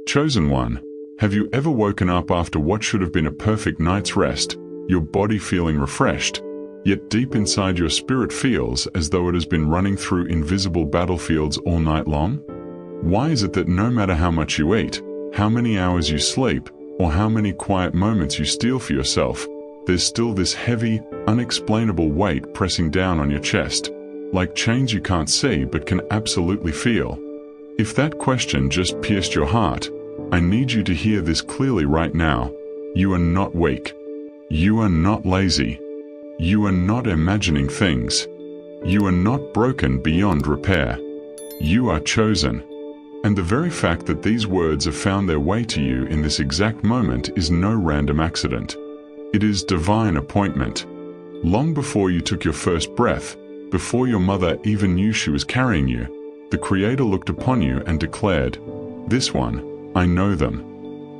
Chosen one, have you ever woken up after what should have been a perfect night's rest, your body feeling refreshed, yet deep inside your spirit feels as though it has been running through invisible battlefields all night long? Why is it that no matter how much you eat, how many hours you sleep, or how many quiet moments you steal for yourself, there's still this heavy, unexplainable weight pressing down on your chest, like chains you can't see but can absolutely feel? If that question just pierced your heart, I need you to hear this clearly right now. You are not weak. You are not lazy. You are not imagining things. You are not broken beyond repair. You are chosen. And the very fact that these words have found their way to you in this exact moment is no random accident. It is divine appointment. Long before you took your first breath, before your mother even knew she was carrying you, the Creator looked upon you and declared, "This one, I know them.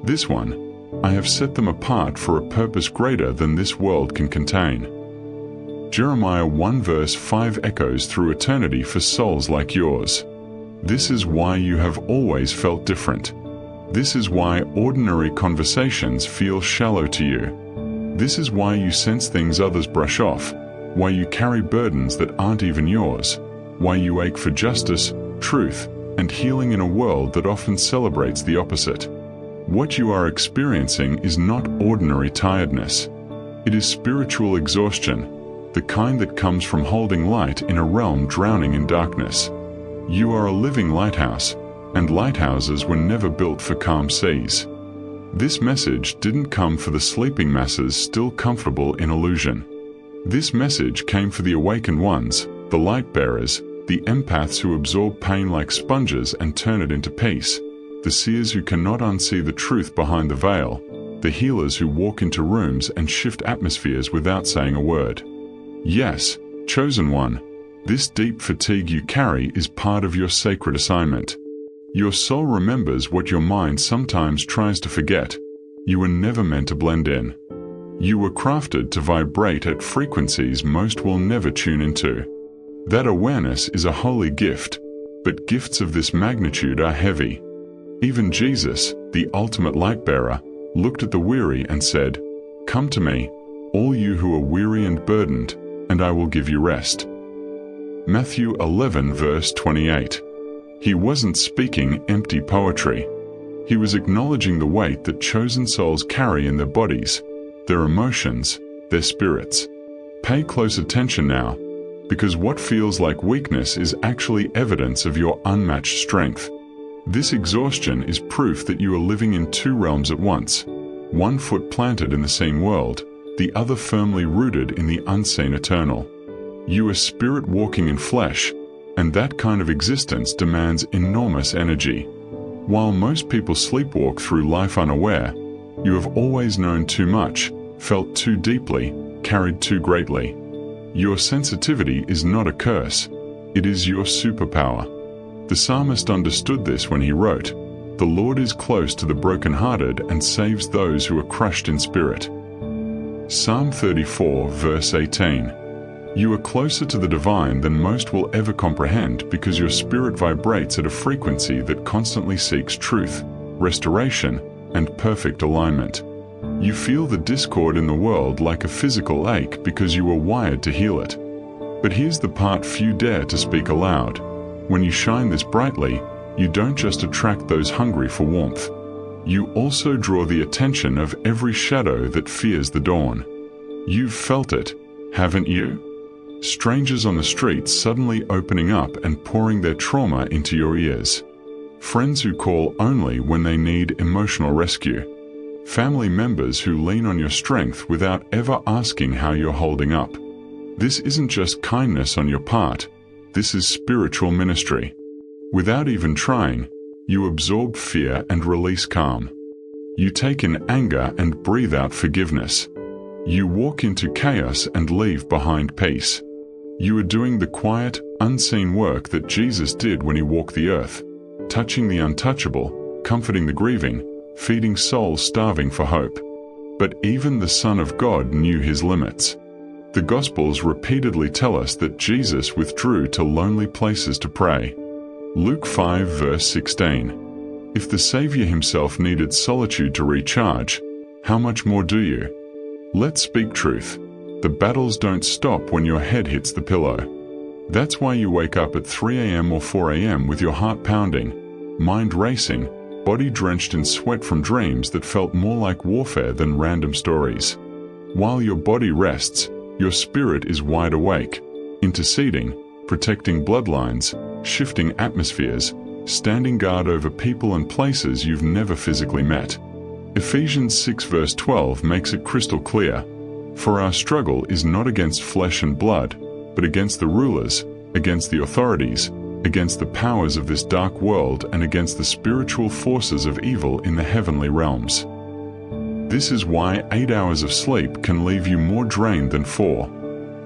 This one, I have set them apart for a purpose greater than this world can contain." Jeremiah 1 verse 5 echoes through eternity for souls like yours. This is why you have always felt different. This is why ordinary conversations feel shallow to you. This is why you sense things others brush off, why you carry burdens that aren't even yours, why you ache for justice, truth, and healing in a world that often celebrates the opposite. What you are experiencing is not ordinary tiredness. It is spiritual exhaustion, the kind that comes from holding light in a realm drowning in darkness. You are a living lighthouse, and lighthouses were never built for calm seas. This message didn't come for the sleeping masses still comfortable in illusion. This message came for the awakened ones, the light bearers, the empaths who absorb pain like sponges and turn it into peace, the seers who cannot unsee the truth behind the veil, the healers who walk into rooms and shift atmospheres without saying a word. Yes, chosen one, this deep fatigue you carry is part of your sacred assignment. Your soul remembers what your mind sometimes tries to forget. You were never meant to blend in. You were crafted to vibrate at frequencies most will never tune into. That awareness is a holy gift, but gifts of this magnitude are heavy. Even Jesus, the ultimate light bearer, looked at the weary and said, "Come to me, all you who are weary and burdened, and I will give you rest." Matthew 11 verse 28. He wasn't speaking empty poetry. He was acknowledging the weight that chosen souls carry in their bodies, their emotions, their spirits. Pay close attention now, because what feels like weakness is actually evidence of your unmatched strength. This exhaustion is proof that you are living in two realms at once, one foot planted in the seen world, the other firmly rooted in the unseen eternal. You are spirit walking in flesh, and that kind of existence demands enormous energy. While most people sleepwalk through life unaware, you have always known too much, felt too deeply, carried too greatly. Your sensitivity is not a curse, it is your superpower. The psalmist understood this when he wrote, "The Lord is close to the brokenhearted and saves those who are crushed in spirit." Psalm 34 verse 18. You are closer to the divine than most will ever comprehend because your spirit vibrates at a frequency that constantly seeks truth, restoration, and perfect alignment. You feel the discord in the world like a physical ache because you were wired to heal it. But here's the part few dare to speak aloud. When you shine this brightly, you don't just attract those hungry for warmth. You also draw the attention of every shadow that fears the dawn. You've felt it, haven't you? Strangers on the streets suddenly opening up and pouring their trauma into your ears. Friends who call only when they need emotional rescue. Family members who lean on your strength without ever asking how you're holding up. This isn't just kindness on your part, this is spiritual ministry. Without even trying, you absorb fear and release calm. You take in anger and breathe out forgiveness. You walk into chaos and leave behind peace. You are doing the quiet, unseen work that Jesus did when he walked the earth, touching the untouchable, comforting the grieving, feeding souls starving for hope. But even the Son of God knew his limits. The Gospels repeatedly tell us that Jesus withdrew to lonely places to pray. Luke 5 verse 16. If the Savior himself needed solitude to recharge, how much more do you? Let's speak truth. The battles don't stop when your head hits the pillow. That's why you wake up at 3 a.m. or 4 a.m. with your heart pounding, mind racing, body drenched in sweat from dreams that felt more like warfare than random stories. While your body rests, your spirit is wide awake, interceding, protecting bloodlines, shifting atmospheres, standing guard over people and places you've never physically met. Ephesians 6 verse 12 makes it crystal clear. For our struggle is not against flesh and blood, but against the rulers, against the authorities, against the powers of this dark world, and against the spiritual forces of evil in the heavenly realms. This is why 8 hours of sleep can leave you more drained than 4.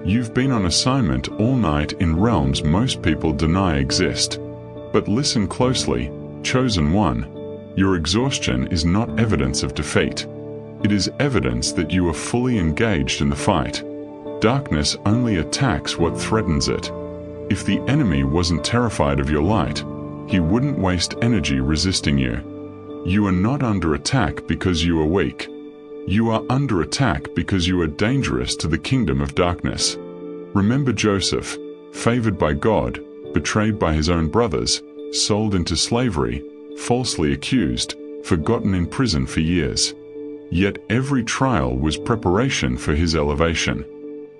You've been on assignment all night in realms most people deny exist. But listen closely, chosen one. Your exhaustion is not evidence of defeat. It is evidence that you are fully engaged in the fight. Darkness only attacks what threatens it. If the enemy wasn't terrified of your light, he wouldn't waste energy resisting you. You are not under attack because you are weak. You are under attack because you are dangerous to the kingdom of darkness. Remember Joseph, favored by God, betrayed by his own brothers, sold into slavery, falsely accused, forgotten in prison for years. Yet every trial was preparation for his elevation.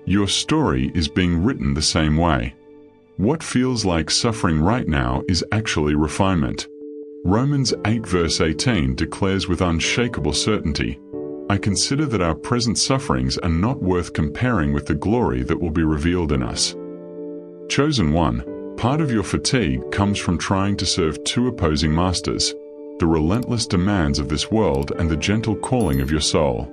Your story is being written the same way. What feels like suffering right now is actually refinement. Romans 8 verse 18 declares with unshakable certainty, I consider that our present sufferings are not worth comparing with the glory that will be revealed in us. Chosen one, part of your fatigue comes from trying to serve two opposing masters, the relentless demands of this world and the gentle calling of your soul.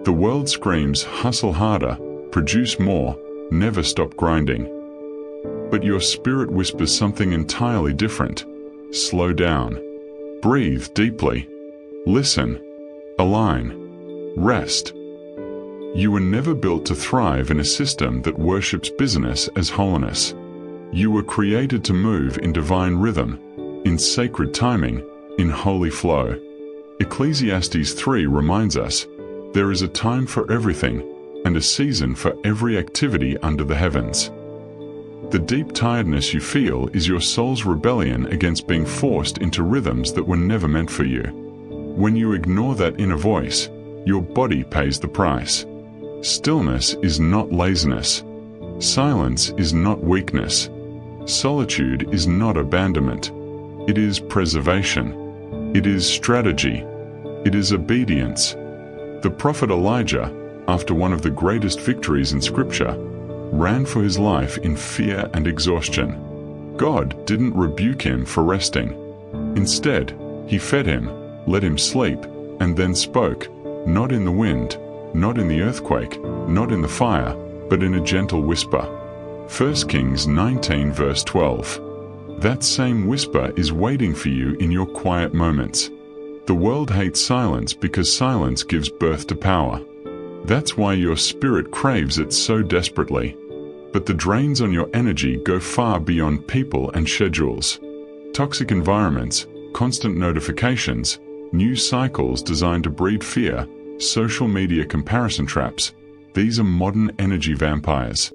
The world screams, hustle harder, produce more, never stop grinding. But your spirit whispers something entirely different. Slow down. Breathe deeply. Listen. Align. Rest. You were never built to thrive in a system that worships business as holiness. You were created to move in divine rhythm, in sacred timing, in holy flow. Ecclesiastes 3 reminds us, there is a time for everything, and a season for every activity under the heavens. The deep tiredness you feel is your soul's rebellion against being forced into rhythms that were never meant for you. When you ignore that inner voice, your body pays the price. Stillness is not laziness. Silence is not weakness. Solitude is not abandonment. It is preservation. It is strategy. It is obedience. The prophet Elijah, after one of the greatest victories in Scripture, ran for his life in fear and exhaustion. God didn't rebuke him for resting. Instead, he fed him, let him sleep, and then spoke, not in the wind, not in the earthquake, not in the fire, but in a gentle whisper. 1 Kings 19 verse 12. That same whisper is waiting for you in your quiet moments. The world hates silence because silence gives birth to power. That's why your spirit craves it so desperately. But the drains on your energy go far beyond people and schedules. Toxic environments, constant notifications, news cycles designed to breed fear, social media comparison traps, these are modern energy vampires.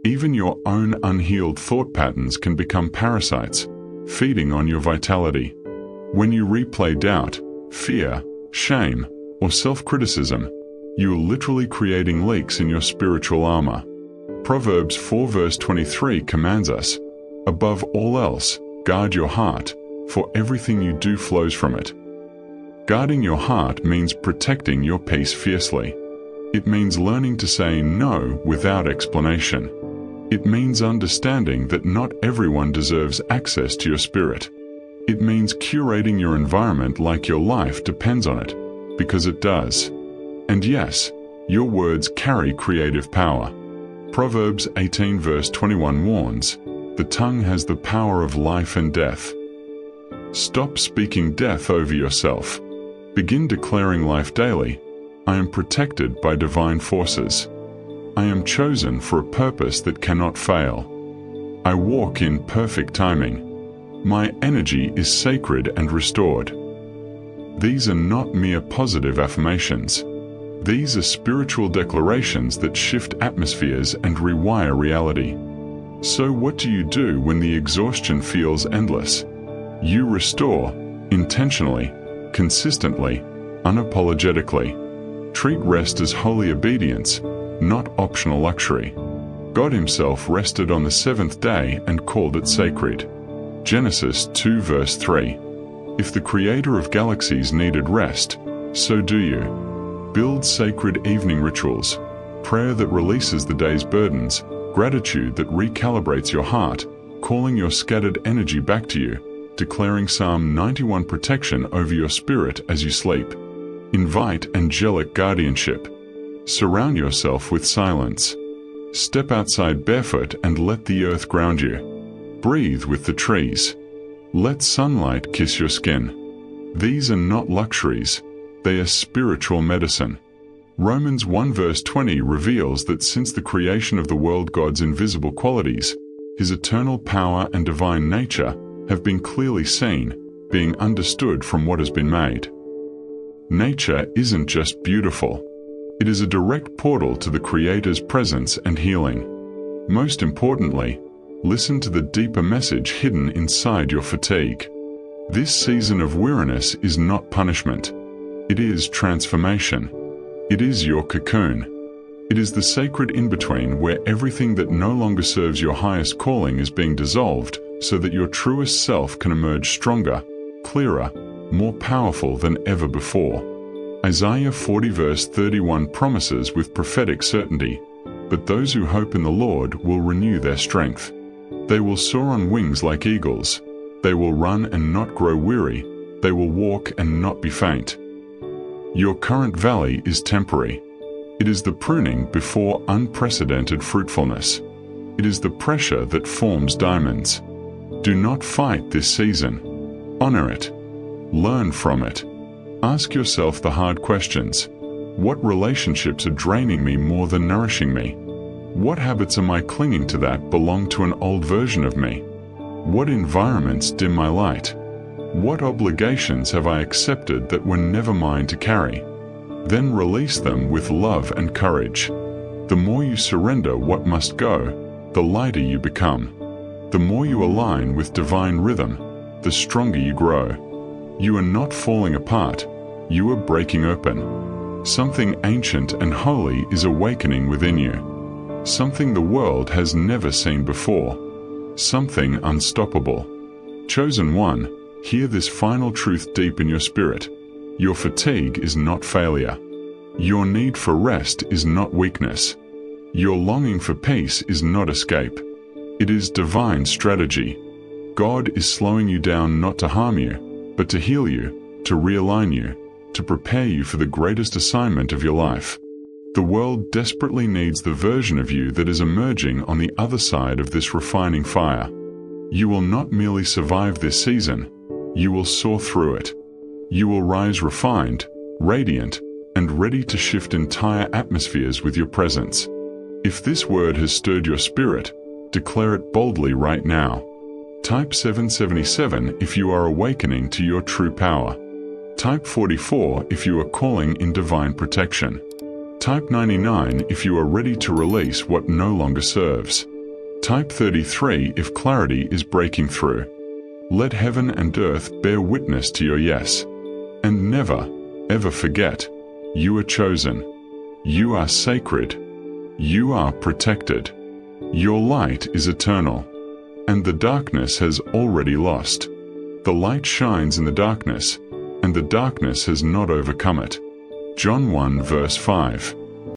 Even your own unhealed thought patterns can become parasites, feeding on your vitality. When you replay doubt, fear, shame, or self-criticism, you are literally creating leaks in your spiritual armor. Proverbs 4 verse 23 commands us, above all else, guard your heart, for everything you do flows from it. Guarding your heart means protecting your peace fiercely. It means learning to say no without explanation. It means understanding that not everyone deserves access to your spirit. It means curating your environment like your life depends on it, because it does. And yes, your words carry creative power. Proverbs 18 verse 21 warns, the tongue has the power of life and death. Stop speaking death over yourself. Begin declaring life daily. I am protected by divine forces. I am chosen for a purpose that cannot fail. I walk in perfect timing. My energy is sacred and restored. These are not mere positive affirmations. These are spiritual declarations that shift atmospheres and rewire reality. So what do you do when the exhaustion feels endless? You restore, intentionally, consistently, unapologetically. Treat rest as holy obedience, not optional luxury. God Himself rested on the seventh day and called it sacred. Genesis 2 verse 3. If the Creator of galaxies needed rest, so do you. Build sacred evening rituals, prayer that releases the day's burdens, gratitude that recalibrates your heart, calling your scattered energy back to you, declaring Psalm 91 protection over your spirit as you sleep. Invite angelic guardianship. Surround yourself with silence. Step outside barefoot and let the earth ground you. Breathe with the trees. Let sunlight kiss your skin. These are not luxuries, they are spiritual medicine. Romans 1 verse 20 reveals that since the creation of the world, God's invisible qualities, His eternal power and divine nature, have been clearly seen, being understood from what has been made. Nature isn't just beautiful. It is a direct portal to the Creator's presence and healing. Most importantly, listen to the deeper message hidden inside your fatigue. This season of weariness is not punishment. It is transformation. It is your cocoon. It is the sacred in-between where everything that no longer serves your highest calling is being dissolved so that your truest self can emerge stronger, clearer, more powerful than ever before. Isaiah 40 verse 31 promises with prophetic certainty, "But those who hope in the Lord will renew their strength. They will soar on wings like eagles. They will run and not grow weary. They will walk and not be faint." Your current valley is temporary. It is the pruning before unprecedented fruitfulness. It is the pressure that forms diamonds. Do not fight this season. Honor it. Learn from it. Ask yourself the hard questions. What relationships are draining me more than nourishing me? What habits am I clinging to that belong to an old version of me? What environments dim my light? What obligations have I accepted that were never mine to carry? Then release them with love and courage. The more you surrender what must go, the lighter you become. The more you align with divine rhythm, the stronger you grow. You are not falling apart, you are breaking open. Something ancient and holy is awakening within you. Something the world has never seen before. Something unstoppable. Chosen one, hear this final truth deep in your spirit. Your fatigue is not failure. Your need for rest is not weakness. Your longing for peace is not escape. It is divine strategy. God is slowing you down not to harm you, but to heal you, to realign you, to prepare you for the greatest assignment of your life. The world desperately needs the version of you that is emerging on the other side of this refining fire. You will not merely survive this season, you will soar through it. You will rise refined, radiant, and ready to shift entire atmospheres with your presence. If this word has stirred your spirit, declare it boldly right now. Type 777 if you are awakening to your true power. Type 44 if you are calling in divine protection. Type 99 if you are ready to release what no longer serves. Type 33 if clarity is breaking through. Let heaven and earth bear witness to your yes. And never, ever forget, you are chosen. You are sacred. You are protected. Your light is eternal. And the darkness has already lost. The light shines in the darkness, and the darkness has not overcome it. John 1 verse 5.